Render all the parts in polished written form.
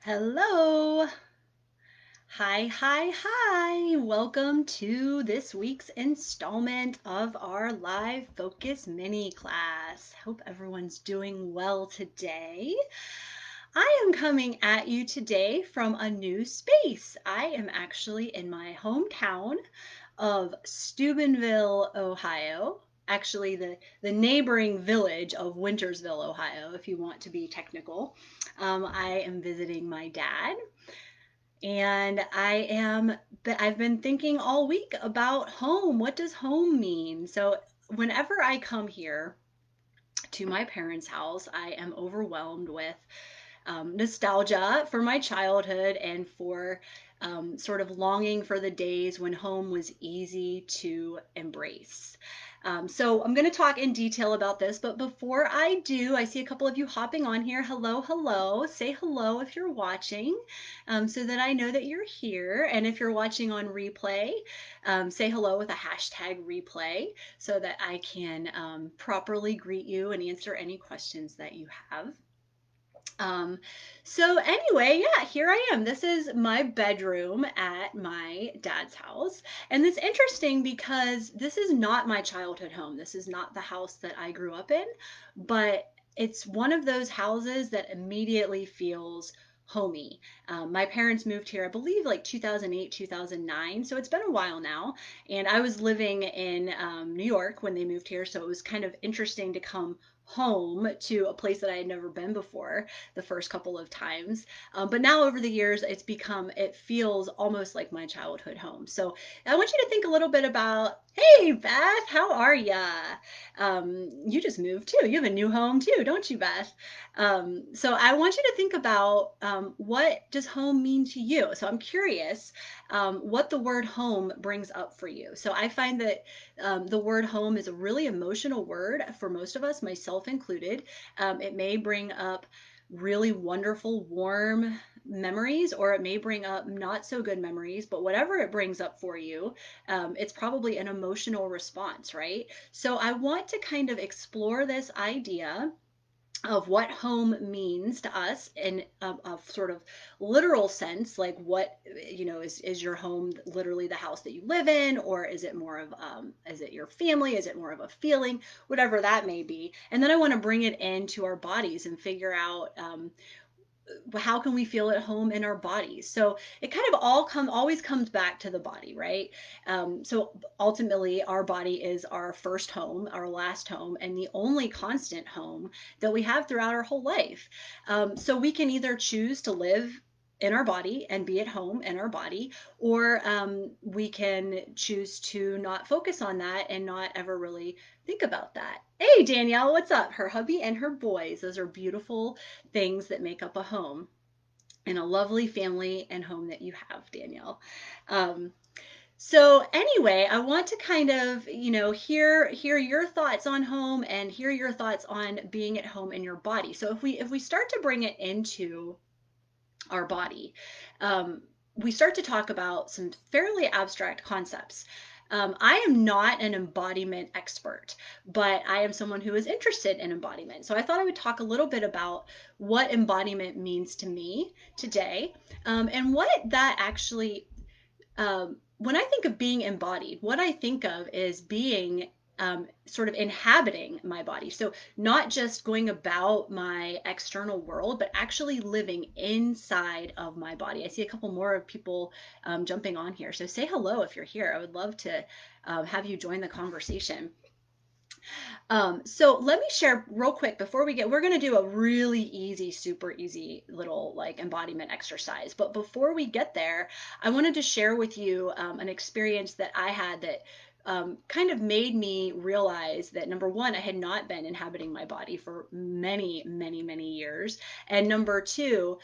Hello. Hi, hi, hi. Welcome to this week's installment of our live focus mini class. Hope everyone's doing well today. I am coming at you today from a new space. I am actually in my hometown of Steubenville, Ohio. Actually, the neighboring village of Wintersville, Ohio, if you want to be technical. I am visiting my dad, and I've been thinking all week about home. What does home mean? So whenever I come here to my parents' house, I am overwhelmed with nostalgia for my childhood and for sort of longing for the days when home was easy to embrace. So I'm going to talk in detail about this, but before I do, I see a couple of you hopping on here. Hello, hello. Say hello if you're watching, so that I know that you're here. And if you're watching on replay, say hello with a hashtag replay so that I can properly greet you and answer any questions that you have. Um, so anyway, yeah, here I am. This is my bedroom at my dad's house. And it's interesting because this is not my childhood home. This is not the house that I grew up in, but it's one of those houses that immediately feels homey. My parents moved here, I believe, like 2008, 2009. So it's been a while now. And I was living in New York when they moved here. So it was kind of interesting to come home to a place that I had never been before the first couple of times. But now over the years, it feels almost like my childhood home. So I want you to think a little bit about, hey, Beth, how are ya? You just moved too. You have a new home too, don't you, Beth? So I want you to think about what does home mean to you? So I'm curious what the word home brings up for you. So I find that the word home is a really emotional word for most of us, myself included. It may bring up really wonderful, warm memories, or it may bring up not so good memories, but whatever it brings up for you, it's probably an emotional response, right? So I want to kind of explore this idea of what home means to us in a sort of literal sense, like what, is your home literally the house that you live in, or is it more of is it your family, is it more of a feeling, whatever that may be. And then I want to bring it into our bodies and figure out how can we feel at home in our bodies. So it kind of always comes back to the body, right? So ultimately our body is our first home, our last home, and the only constant home that we have throughout our whole life. So we can either choose to live in our body and be at home in our body, or we can choose to not focus on that and not ever really think about that. Hey, Danielle, what's up? Her hubby and her boys, those are beautiful things that make up a home and a lovely family and home that you have, Danielle. Um, so anyway, I want to kind of, hear your thoughts on home and hear your thoughts on being at home in your body. So if we start to bring it into our body, um, we start to talk about some fairly abstract concepts. I am not an embodiment expert, but I am someone who is interested in embodiment. So I thought I would talk a little bit about what embodiment means to me today, and what that actually, when I think of being embodied, what I think of is being sort of inhabiting my body. So, not just going about my external world, but actually living inside of my body. I see a couple more of people jumping on here. So, say hello if you're here. I would love to have you join the conversation. So let me share real quick before we're going to do a really easy, super easy little like embodiment exercise. But before we get there, I wanted to share with you an experience that I had that kind of made me realize that number one, I had not been inhabiting my body for many, many, many years. And number two,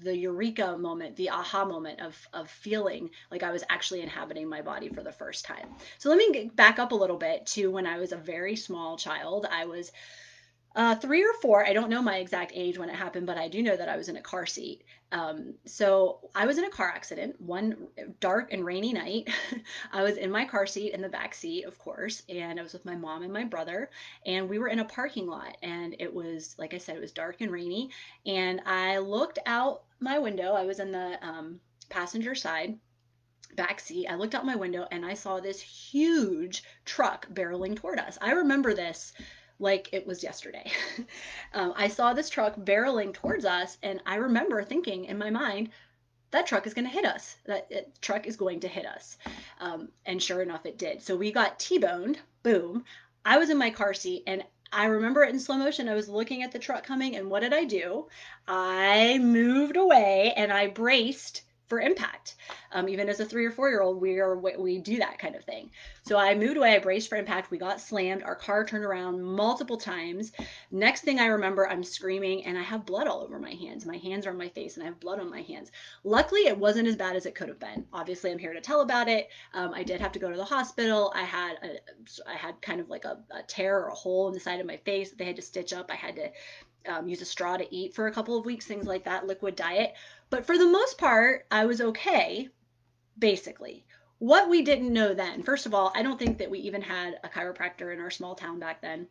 the eureka moment, the aha moment of feeling like I was actually inhabiting my body for the first time. So let me back up a little bit to when I was a very small child. I was 3 or 4. I don't know my exact age when it happened, but I do know that I was in a car seat. So I was in a car accident one dark and rainy night. I was in my car seat in the back seat, of course, and I was with my mom and my brother, and we were in a parking lot. And it was, like I said, it was dark and rainy. And I looked out my window. I was in the passenger side back seat. I looked out my window and I saw this huge truck barreling toward us. I remember this like it was yesterday. I saw this truck barreling towards us, and I remember thinking in my mind, that truck is going to hit us. Truck is going to hit us. And sure enough, it did. So we got T-boned. Boom. I was in my car seat, and I remember it in slow motion. I was looking at the truck coming, and what did I do? I moved away and I braced for impact. Even as a 3 or 4 year old, we do that kind of thing. So I moved away, I braced for impact. We got slammed. Our car turned around multiple times. Next thing I remember, I'm screaming and I have blood all over my hands. My hands are on my face and I have blood on my hands. Luckily, it wasn't as bad as it could have been. Obviously, I'm here to tell about it. I did have to go to the hospital. I had kind of like a tear or a hole in the side of my face that they had to stitch up. I had to use a straw to eat for a couple of weeks, things like that, liquid diet. But for the most part, I was okay, basically. What we didn't know then, first of all, I don't think that we even had a chiropractor in our small town back then.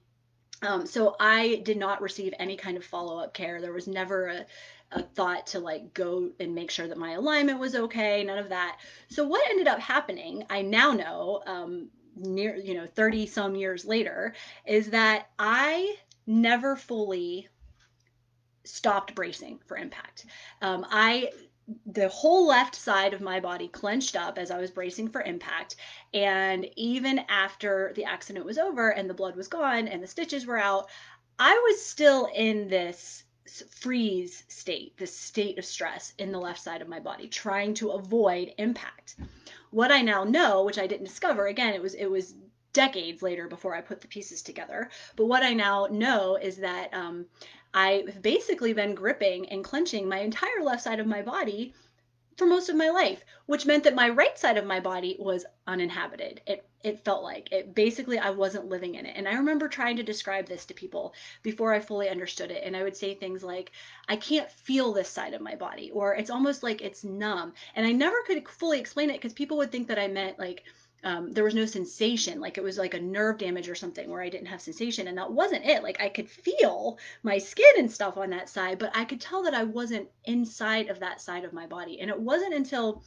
So I did not receive any kind of follow-up care. There was never a thought to like go and make sure that my alignment was okay, none of that. So what ended up happening, I now know, near 30 some years later, is that I never fully stopped bracing for impact. The whole left side of my body clenched up as I was bracing for impact. And even after the accident was over and the blood was gone and the stitches were out, I was still in this freeze state, this state of stress in the left side of my body, trying to avoid impact. What I now know, which I didn't discover, again, it was decades later before I put the pieces together. But what I now know is that I've basically been gripping and clenching my entire left side of my body for most of my life, which meant that my right side of my body was uninhabited. It felt like it basically I wasn't living in it. And I remember trying to describe this to people before I fully understood it. And I would say things like, I can't feel this side of my body, or it's almost like it's numb. And I never could fully explain it because people would think that I meant like there was no sensation, like it was like a nerve damage or something where I didn't have sensation. And that wasn't it. Like I could feel my skin and stuff on that side, but I could tell that I wasn't inside of that side of my body. And it wasn't until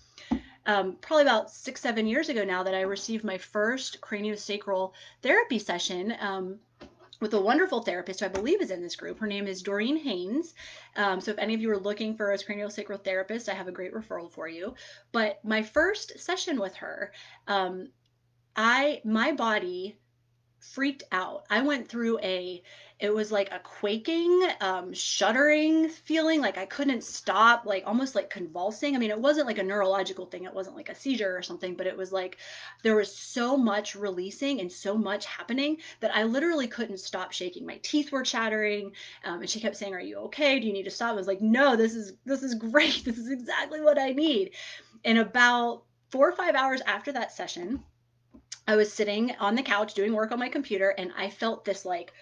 probably about 6, 7 years ago now that I received my first craniosacral therapy session. With a wonderful therapist who I believe is in this group. Her name is Doreen Haynes. So if any of you are looking for a craniosacral therapist, I have a great referral for you. But my first session with her, my body freaked out. I went through it was like a quaking, shuddering feeling, like I couldn't stop, like almost like convulsing. I mean, it wasn't like a neurological thing, it wasn't like a seizure or something, but it was like there was so much releasing and so much happening that I literally couldn't stop shaking. My teeth were chattering, and she kept saying, "Are you okay? Do you need to stop?" I was like, "No, this is great. This is exactly what I need." And about 4 or 5 hours after that session, I was sitting on the couch doing work on my computer, and I felt this like,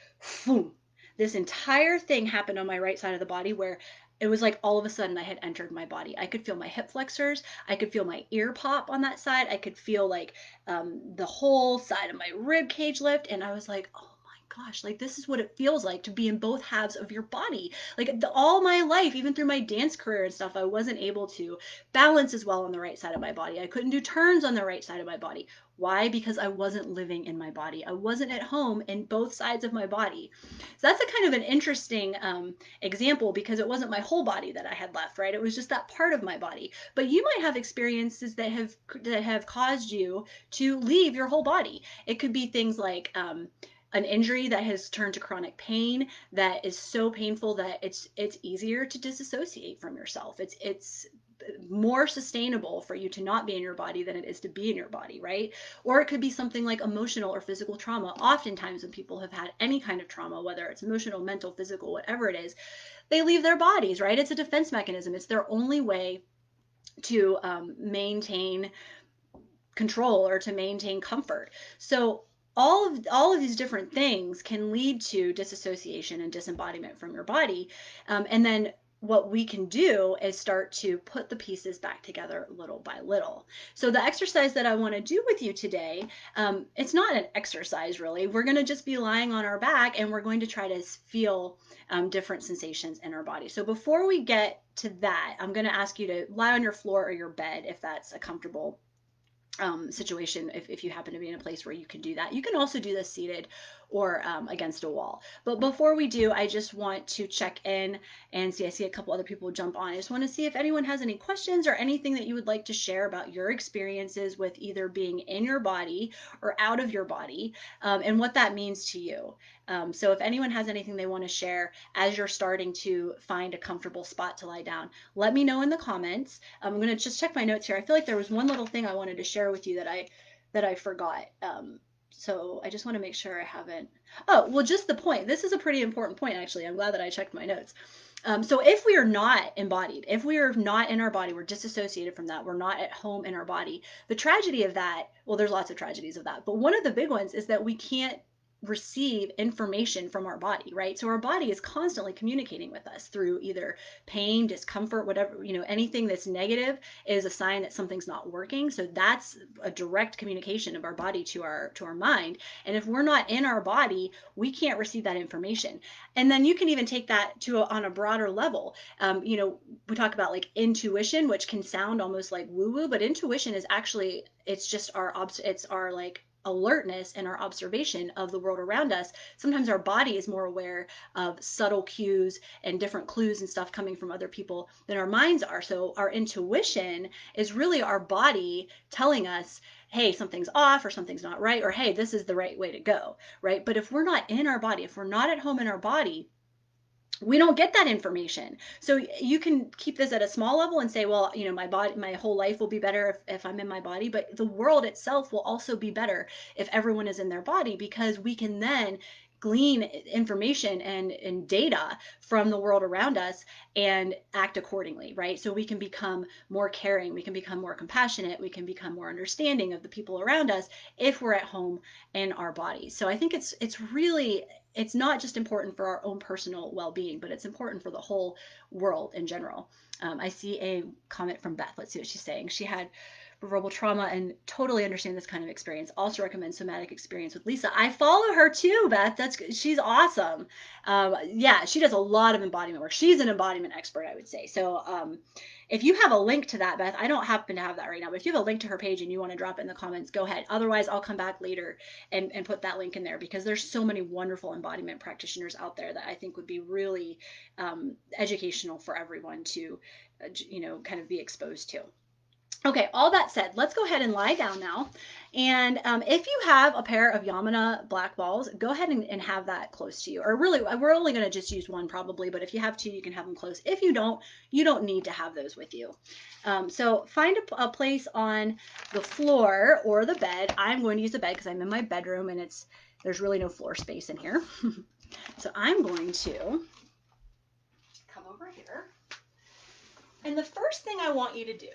boom, this entire thing happened on my right side of the body where it was like all of a sudden I had entered my body. I could feel my hip flexors. I could feel my ear pop on that side. I could feel like the whole side of my rib cage lift. And I was like, oh my gosh, like this is what it feels like to be in both halves of your body. Like all my life, even through my dance career and stuff, I wasn't able to balance as well on the right side of my body. I couldn't do turns on the right side of my body. Why? Because I wasn't living in my body. I wasn't at home in both sides of my body. So that's a kind of an interesting example because it wasn't my whole body that I had left, right? It was just that part of my body. But you might have experiences that have caused you to leave your whole body. It could be things like an injury that has turned to chronic pain that is so painful that it's easier to disassociate from yourself. It's more sustainable for you to not be in your body than it is to be in your body, right? Or it could be something like emotional or physical trauma. Oftentimes, when people have had any kind of trauma, whether it's emotional, mental, physical, whatever it is, they leave their bodies, right? It's a defense mechanism. It's their only way to maintain control or to maintain comfort. So all of these different things can lead to disassociation and disembodiment from your body. And then what we can do is start to put the pieces back together little by little. So the exercise that I want to do with you today, it's not an exercise really. We're going to just be lying on our back and we're going to try to feel different sensations in our body. So before we get to that, I'm going to ask you to lie on your floor or your bed if that's a comfortable situation, if you happen to be in a place where you can do that. You can also do this seated or against a wall. But before we do, I just want to check in and see. I see a couple other people jump on. I just want to see if anyone has any questions or anything that you would like to share about your experiences with either being in your body or out of your body, and what that means to you. So if anyone has anything they want to share as you're starting to find a comfortable spot to lie down, let me know in the comments. I'm going to just check my notes here. I feel like there was one little thing I wanted to share with you that I forgot. So I just want to make sure I haven't. Oh, well, just the point. This is a pretty important point, actually. I'm glad that I checked my notes. So if we are not embodied, if we are not in our body, we're disassociated from that, we're not at home in our body. The tragedy of that, well, there's lots of tragedies of that, but one of the big ones is that we can't receive information from our body, right? So our body is constantly communicating with us through either pain, discomfort, whatever, anything that's negative is a sign that something's not working. So that's a direct communication of our body to our mind. And if we're not in our body, we can't receive that information. And then you can even take that on a broader level. We talk about like intuition, which can sound almost like woo woo, but intuition is actually, it's just it's our like alertness and our observation of the world around us. Sometimes our body is more aware of subtle cues and different clues and stuff coming from other people than our minds are. So our intuition is really our body telling us, hey, something's off or something's not right, or hey, this is the right way to go, right? But if we're not in our body, if we're not at home in our body, we don't get that information. So you can keep this at a small level and say, well, my body, my whole life will be better if I'm in my body, but the world itself will also be better if everyone is in their body, because we can then glean information and data from the world around us and act accordingly, right? So we can become more caring, we can become more compassionate, we can become more understanding of the people around us if we're at home in our bodies. So I think it's really, it's not just important for our own personal well-being, but it's important for the whole world in general. I see a comment from Beth. Let's see what she's saying. She had verbal trauma and totally understand this kind of experience. Also recommend Somatic Experience with Lisa. I follow her too, Beth. She's awesome. Yeah, she does a lot of embodiment work. She's an embodiment expert, I would say. So if you have a link to that, Beth, I don't happen to have that right now, but if you have a link to her page and you want to drop it in the comments, go ahead. Otherwise, I'll come back later and put that link in there, because there's so many wonderful embodiment practitioners out there that I think would be really educational for everyone to, kind of be exposed to. Okay, all that said, let's go ahead and lie down now. And if you have a pair of Yamuna black balls, go ahead and have that close to you. Or really, we're only going to just use one probably, but if you have two, you can have them close. If you don't need to have those with you. So find a place on the floor or the bed. I'm going to use the bed because I'm in my bedroom and there's really no floor space in here. So I'm going to come over here. And the first thing I want you to do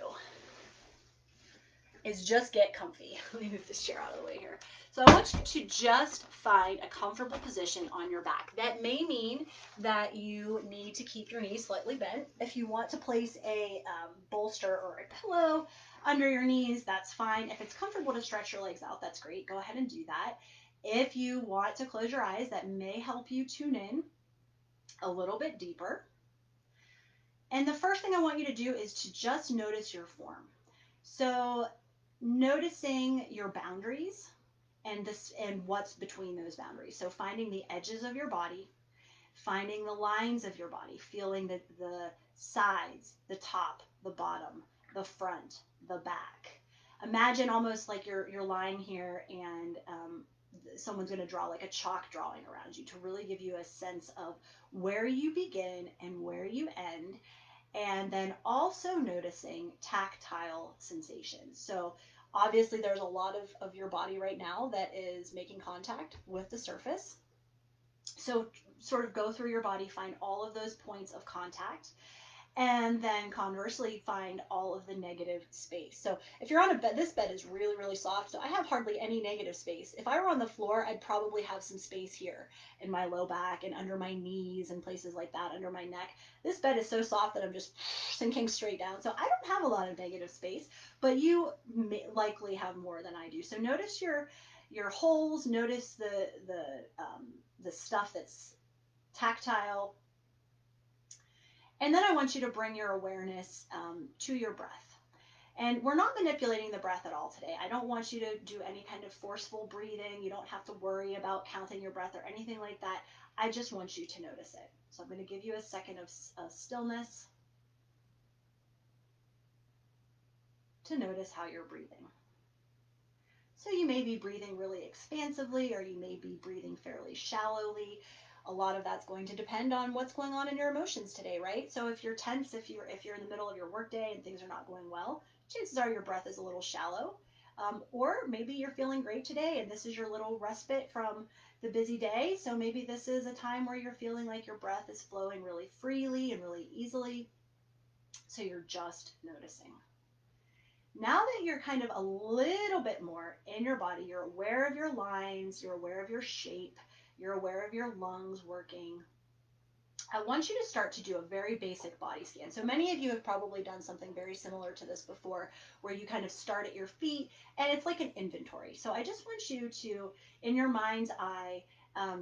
is just get comfy. Let me move this chair out of the way here. So I want you to just find a comfortable position on your back. That may mean that you need to keep your knees slightly bent. If you want to place a bolster or a pillow under your knees, that's fine. If it's comfortable to stretch your legs out, that's great. Go ahead and do that. If you want to close your eyes, that may help you tune in a little bit deeper. And the first thing I want you to do is to just notice your form. So noticing your boundaries and what's between those boundaries. So finding the edges of your body, finding the lines of your body, feeling the sides, the top, the bottom, the front, the back. Imagine almost like you're lying here and someone's going to draw like a chalk drawing around you to really give you a sense of where you begin and where you end. And then also noticing tactile sensations. So obviously there's a lot of your body right now that is making contact with the surface. So sort of go through your body, find all of those points of contact. And then conversely, find all of the negative space. So if you're on a bed, this bed is really, really soft, so I have hardly any negative space. If I were on the floor, I'd probably have some space here in my low back and under my knees and places like that, under my neck. This bed is so soft that I'm just sinking straight down. So I don't have a lot of negative space, but you may likely have more than I do. So notice your holes, notice the stuff that's tactile, and then I want you to bring your awareness to your breath. And we're not manipulating the breath at all today. I don't want you to do any kind of forceful breathing. You don't have to worry about counting your breath or anything like that. I just want you to notice it. So I'm going to give you a second of stillness to notice how you're breathing. So you may be breathing really expansively, or you may be breathing fairly shallowly. A lot of that's going to depend on what's going on in your emotions today, right? So if you're tense, if you're in the middle of your workday and things are not going well, chances are your breath is a little shallow. Or maybe you're feeling great today and this is your little respite from the busy day. So maybe this is a time where you're feeling like your breath is flowing really freely and really easily. So you're just noticing. Now that you're kind of a little bit more in your body, you're aware of your lines, you're aware of your shape, you're aware of your lungs working, I want you to start to do a very basic body scan. So many of you have probably done something very similar to this before, where you kind of start at your feet and it's like an inventory. So I just want you to, in your mind's eye,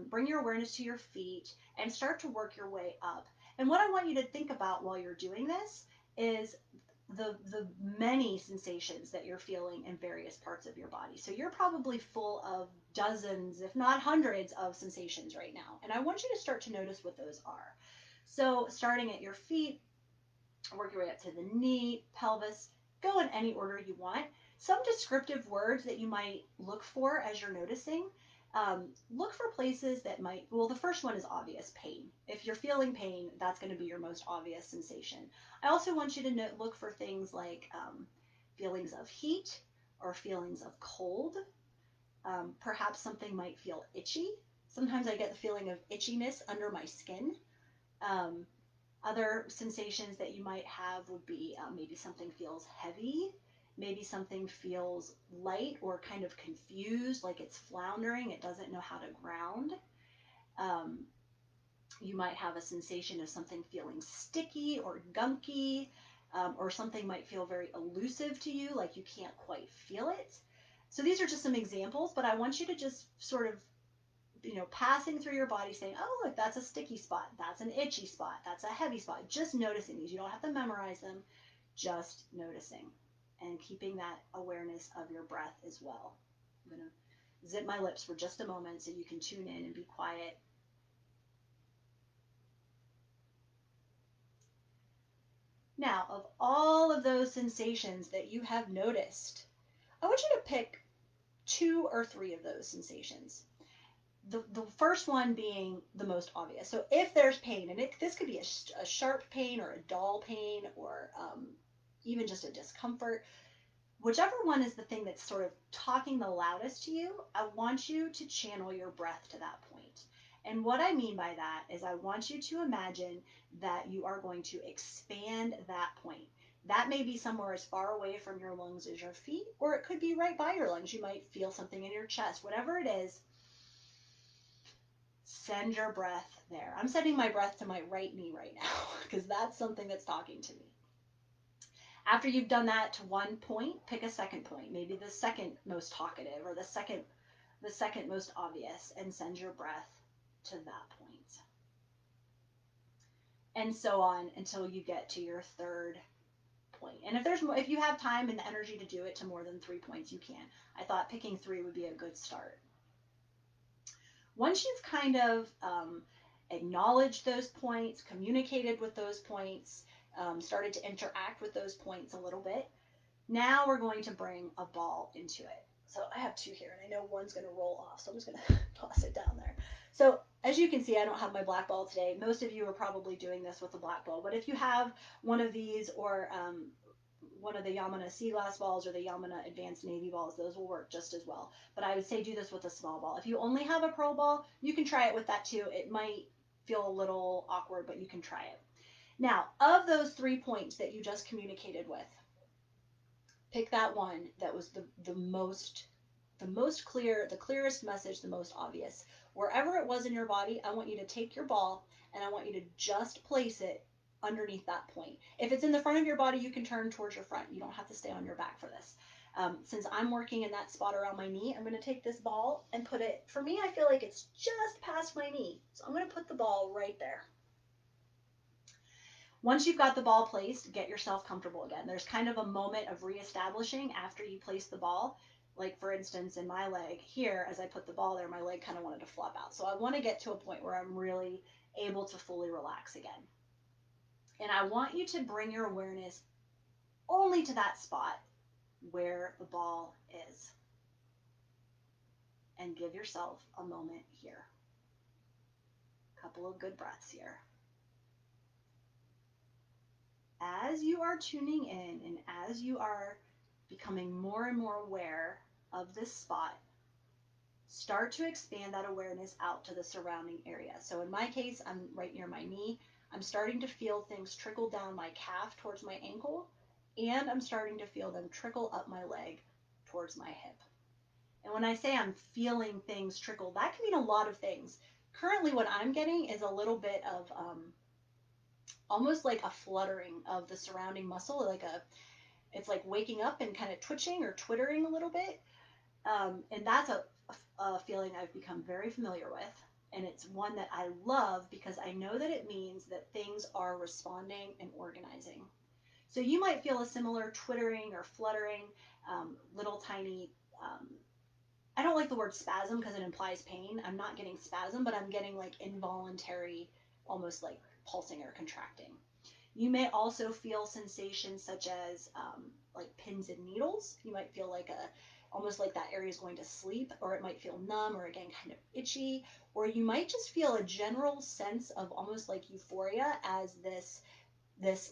bring your awareness to your feet and start to work your way up. And what I want you to think about while you're doing this is the many sensations that you're feeling in various parts of your body. So you're probably full of dozens, if not hundreds, of sensations right now. And I want you to start to notice what those are. So starting at your feet, work your way up to the knee, pelvis, go in any order you want. Some descriptive words that you might look for as you're noticing. Look for places that might, well, the first one is obvious, pain. If you're feeling pain, that's going to be your most obvious sensation. I also want you to look for things like feelings of heat or feelings of cold. Perhaps something might feel itchy. Sometimes I get the feeling of itchiness under my skin. Um, Other sensations that you might have would be maybe something feels heavy, maybe something feels light or kind of confused, like it's floundering, it doesn't know how to ground. Um, you might have a sensation of something feeling sticky or gunky, or something might feel very elusive to you, like you can't quite feel it. So these are just some examples, but I want you to just sort of passing through your body saying, oh, look, that's a sticky spot. That's an itchy spot. That's a heavy spot. Just noticing these. You don't have to memorize them, just noticing and keeping that awareness of your breath as well. I'm going to zip my lips for just a moment so you can tune in and be quiet. Now, of all of those sensations that you have noticed, I want you to pick 2 or 3 of those sensations. The first one being the most obvious. So if there's pain, and this could be a sharp pain or a dull pain or even just a discomfort, whichever one is the thing that's sort of talking the loudest to you, I want you to channel your breath to that point. And what I mean by that is I want you to imagine that you are going to expand that point. That may be somewhere as far away from your lungs as your feet, or it could be right by your lungs. You might feel something in your chest. Whatever it is, send your breath there. I'm sending my breath to my right knee right now because that's something that's talking to me. After you've done that to one point, pick a second point, maybe the second most talkative or the second most obvious, and send your breath to that point. And so on until you get to your third point. And if you have time and the energy to do it to more than 3 points, you can. I thought picking 3 would be a good start. Once you've kind of acknowledged those points, communicated with those points, started to interact with those points a little bit, now we're going to bring a ball into it. So I have 2 here, and I know one's going to roll off, so I'm just going to toss it down there. So as you can see, I don't have my black ball today. Most of you are probably doing this with a black ball, but if you have one of these or one of the Yamana Sea Glass balls or the Yamana Advanced Navy balls, those will work just as well. But I would say do this with a small ball. If you only have a pearl ball, you can try it with that too. It might feel a little awkward, but you can try it. Now, of those 3 points that you just communicated with, pick that one that was the most clear, the clearest message, the most obvious. Wherever it was in your body, I want you to take your ball and I want you to just place it underneath that point. If it's in the front of your body, you can turn towards your front. You don't have to stay on your back for this. Since I'm working in that spot around my knee, I'm going to take this ball and put it, for me, I feel like it's just past my knee. So I'm going to put the ball right there. Once you've got the ball placed, get yourself comfortable again. There's kind of a moment of reestablishing after you place the ball. Like, for instance, in my leg here, as I put the ball there, my leg kind of wanted to flop out. So I want to get to a point where I'm really able to fully relax again. And I want you to bring your awareness only to that spot where the ball is. And give yourself a moment here. A couple of good breaths here. As you are tuning in and as you are becoming more and more aware of this spot, start to expand that awareness out to the surrounding area. So in my case, I'm right near my knee. I'm starting to feel things trickle down my calf towards my ankle, and I'm starting to feel them trickle up my leg towards my hip. And when I say I'm feeling things trickle, that can mean a lot of things. Currently, what I'm getting is a little bit of almost like a fluttering of the surrounding muscle, it's like waking up and kind of twitching or twittering a little bit. And that's a feeling I've become very familiar with. And it's one that I love because I know that it means that things are responding and organizing. So you might feel a similar twittering or fluttering, little tiny, I don't like the word spasm because it implies pain. I'm not getting spasm, but I'm getting like involuntary, almost like pulsing or contracting. You may also feel sensations such as like pins and needles. You might feel like almost like that area is going to sleep, or it might feel numb, or again kind of itchy, or you might just feel a general sense of almost like euphoria as this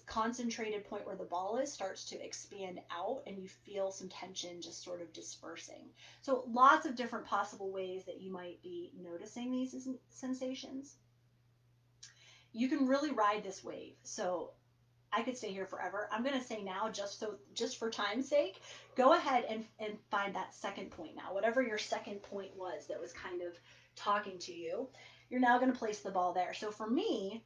concentrated point where the ball is starts to expand out and you feel some tension just sort of dispersing. So lots of different possible ways that you might be noticing these sensations. You can really ride this wave. So I could stay here forever. I'm going to say now, just for time's sake, go ahead and find that second point now. Whatever your second point was that was kind of talking to you, you're now going to place the ball there. So for me,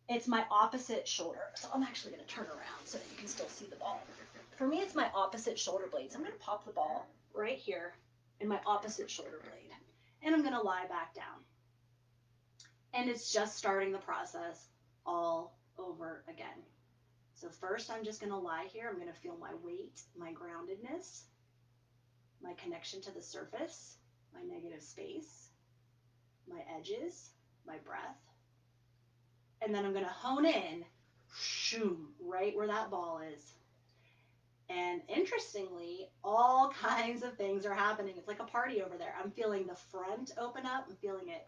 it's my opposite shoulder. So I'm actually going to turn around so that you can still see the ball. For me, it's my opposite shoulder blade. So I'm going to pop the ball right here in my opposite shoulder blade. And I'm going to lie back down. And it's just starting the process all over again. So first, I'm just going to lie here. I'm going to feel my weight, my groundedness, my connection to the surface, my negative space, my edges, my breath. And then I'm going to hone in, shoom, right where that ball is. And interestingly, all kinds of things are happening. It's like a party over there. I'm feeling the front open up. I'm feeling it,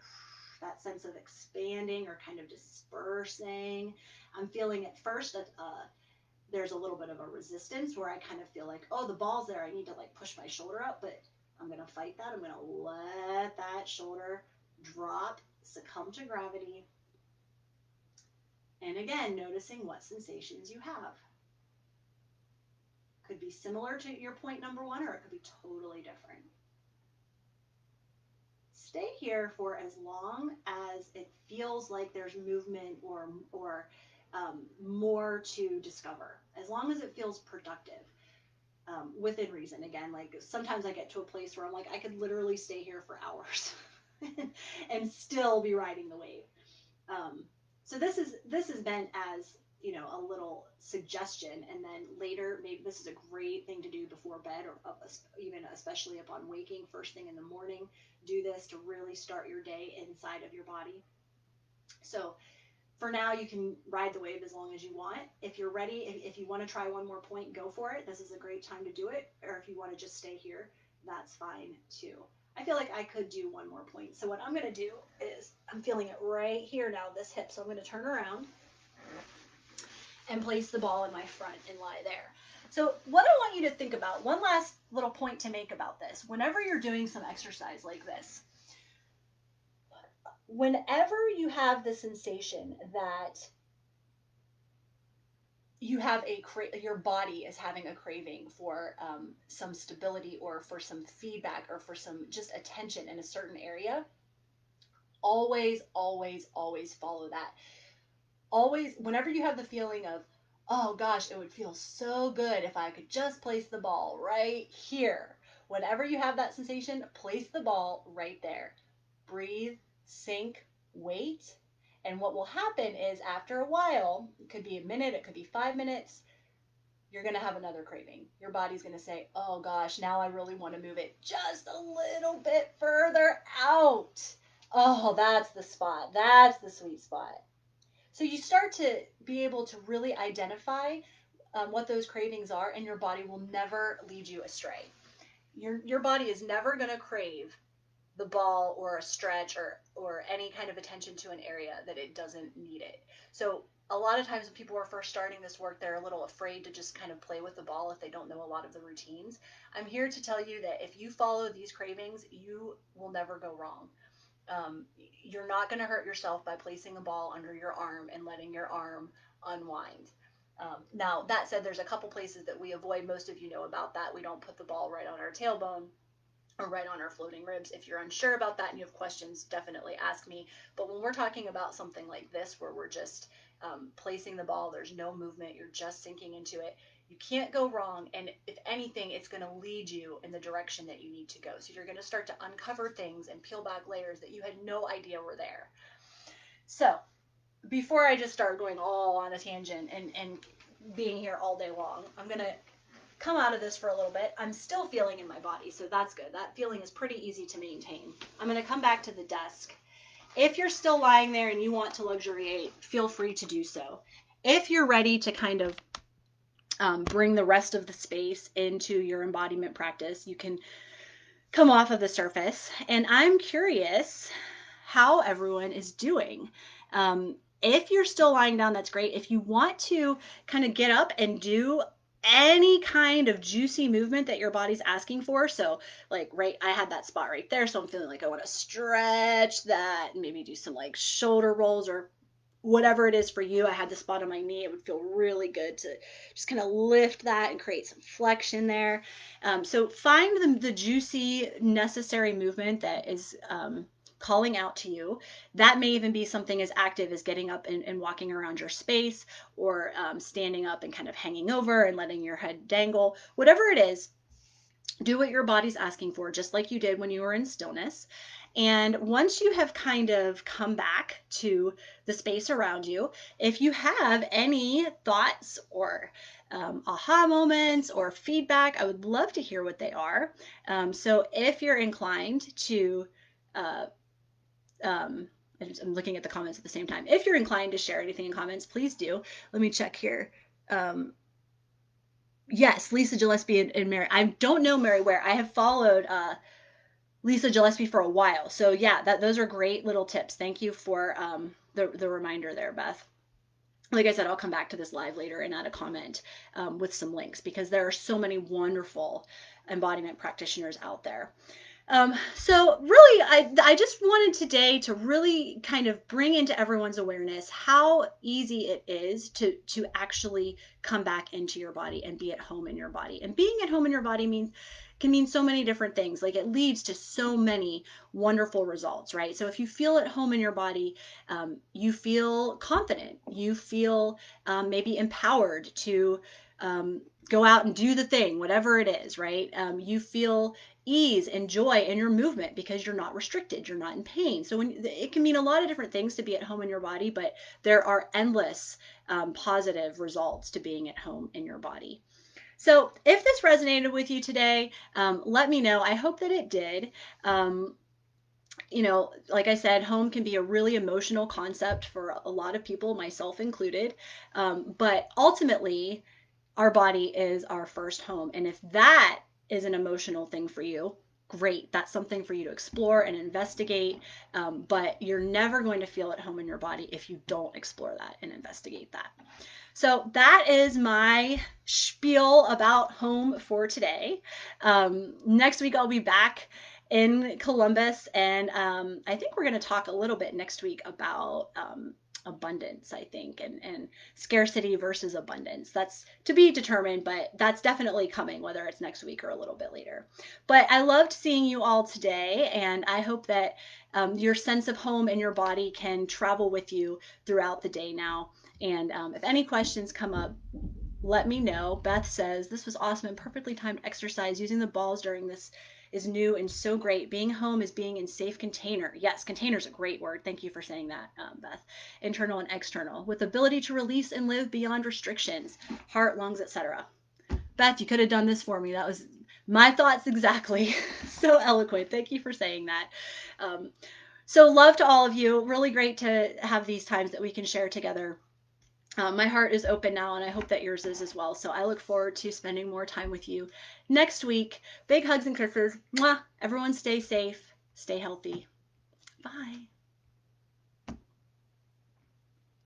that sense of expanding or kind of dispersing. I'm feeling at first that there's a little bit of a resistance where I kind of feel like, oh, the ball's there. I need to like push my shoulder up, but I'm going to fight that. I'm going to let that shoulder drop, succumb to gravity. And again, noticing what sensations you have. Could be similar to your point number one, or it could be totally different. Stay here for as long as it feels like there's movement or more to discover, as long as it feels productive, within reason. Again, like sometimes I get to a place where I'm like, I could literally stay here for hours and still be riding the wave. So this is meant as, you know, a little suggestion, and then later maybe this is a great thing to do before bed, or even especially upon waking first thing in the morning. Do this to really start your day inside of your body. So for now, you can ride the wave as long as you want. If you're ready, if you want to try one more point, go for it. This is a great time to do it. Or if you want to just stay here, that's fine too. I feel like I could do one more point. So what I'm going to do is, I'm feeling it right here now, this hip. So I'm going to turn around and place the ball in my front and lie there. So what I want you to think about, one last little point to make about this, whenever you're doing some exercise like this, whenever you have the sensation that your body is having a craving for some stability or for some feedback or for some just attention in a certain area, always, always, always follow that. Always, whenever you have the feeling of, oh gosh, it would feel so good if I could just place the ball right here. Whenever you have that sensation, place the ball right there. Breathe, sink, wait. And what will happen is after a while, it could be a minute, it could be 5 minutes, you're going to have another craving. Your body's going to say, oh gosh, now I really want to move it just a little bit further out. Oh, that's the spot. That's the sweet spot. So you start to be able to really identify what those cravings are, and your body will never lead you astray. Your body is never going to crave the ball or a stretch or any kind of attention to an area that it doesn't need it. So a lot of times when people are first starting this work, they're a little afraid to just kind of play with the ball if they don't know a lot of the routines. I'm here to tell you that if you follow these cravings, you will never go wrong. You're not going to hurt yourself by placing a ball under your arm and letting your arm unwind. Now, that said, there's a couple places that we avoid. Most of you know about that. We don't put the ball right on our tailbone or right on our floating ribs. If you're unsure about that and you have questions, definitely ask me. But when we're talking about something like this, where we're just placing the ball, there's no movement, you're just sinking into it, you can't go wrong. And if anything, it's going to lead you in the direction that you need to go. So you're going to start to uncover things and peel back layers that you had no idea were there. So before I just start going all on a tangent and being here all day long, I'm going to come out of this for a little bit. I'm still feeling in my body, so that's good. That feeling is pretty easy to maintain. I'm going to come back to the desk. If you're still lying there and you want to luxuriate, feel free to do so. If you're ready to kind of bring the rest of the space into your embodiment practice, you can come off of the surface. And I'm curious how everyone is doing. If you're still lying down, that's great. If you want to kind of get up and do any kind of juicy movement that your body's asking for, so like I had that spot right there, so I'm feeling like I want to stretch that and maybe do some like shoulder rolls or whatever it is for you. I had the spot on my knee. It would feel really good to just kind of lift that and create some flexion there. So find the juicy, necessary movement that is calling out to you. That may even be something as active as getting up and walking around your space, or standing up and kind of hanging over and letting your head dangle. Whatever it is, do what your body's asking for, just like you did when you were in stillness. And once you have kind of come back to the space around you, if you have any thoughts or aha moments or feedback, I would love to hear what they are. So if you're inclined to, I'm looking at the comments at the same time. If you're inclined to share anything in comments, please do. Let me check here. Yes, Lisa Gillespie and Mary. I don't know Mary Ware. I have followed Lisa Gillespie for a while. So yeah, those are great little tips. Thank you for the reminder there, Beth. Like I said, I'll come back to this live later and add a comment with some links, because there are so many wonderful embodiment practitioners out there. So really, I just wanted today to really kind of bring into everyone's awareness how easy it is to actually come back into your body and be at home in your body. And being at home in your body can mean so many different things. Like, it leads to so many wonderful results, right? So if you feel at home in your body, you feel confident, you feel maybe empowered to go out and do the thing, whatever it is, right? You feel ease and joy in your movement because you're not restricted, you're not in pain. So it can mean a lot of different things to be at home in your body, but there are endless positive results to being at home in your body. So if this resonated with you today, let me know. I hope that it did. Like I said, home can be a really emotional concept for a lot of people, myself included. But ultimately, our body is our first home. And if that is an emotional thing for you, great. That's something for you to explore and investigate. But you're never going to feel at home in your body if you don't explore that and investigate that. So that is my spiel about home for today. Next week, I'll be back in Columbus, and I think we're going to talk a little bit next week about abundance, I think, and scarcity versus abundance. That's to be determined, but that's definitely coming, whether it's next week or a little bit later. But I loved seeing you all today, and I hope that your sense of home in your body can travel with you throughout the day now. And if any questions come up, let me know. Beth says, this was awesome and perfectly timed exercise. Using the balls during this is new and so great. Being home is being in safe container. Yes, container is a great word. Thank you for saying that, Beth. Internal and external, with ability to release and live beyond restrictions, heart, lungs, etc. Beth, you could have done this for me. That was my thoughts exactly. So eloquent. Thank you for saying that. So love to all of you. Really great to have these times that we can share together. My heart is open now, and I hope that yours is as well. So I look forward to spending more time with you next week. Big hugs and kisses. Mwah. Everyone stay safe, stay healthy. Bye.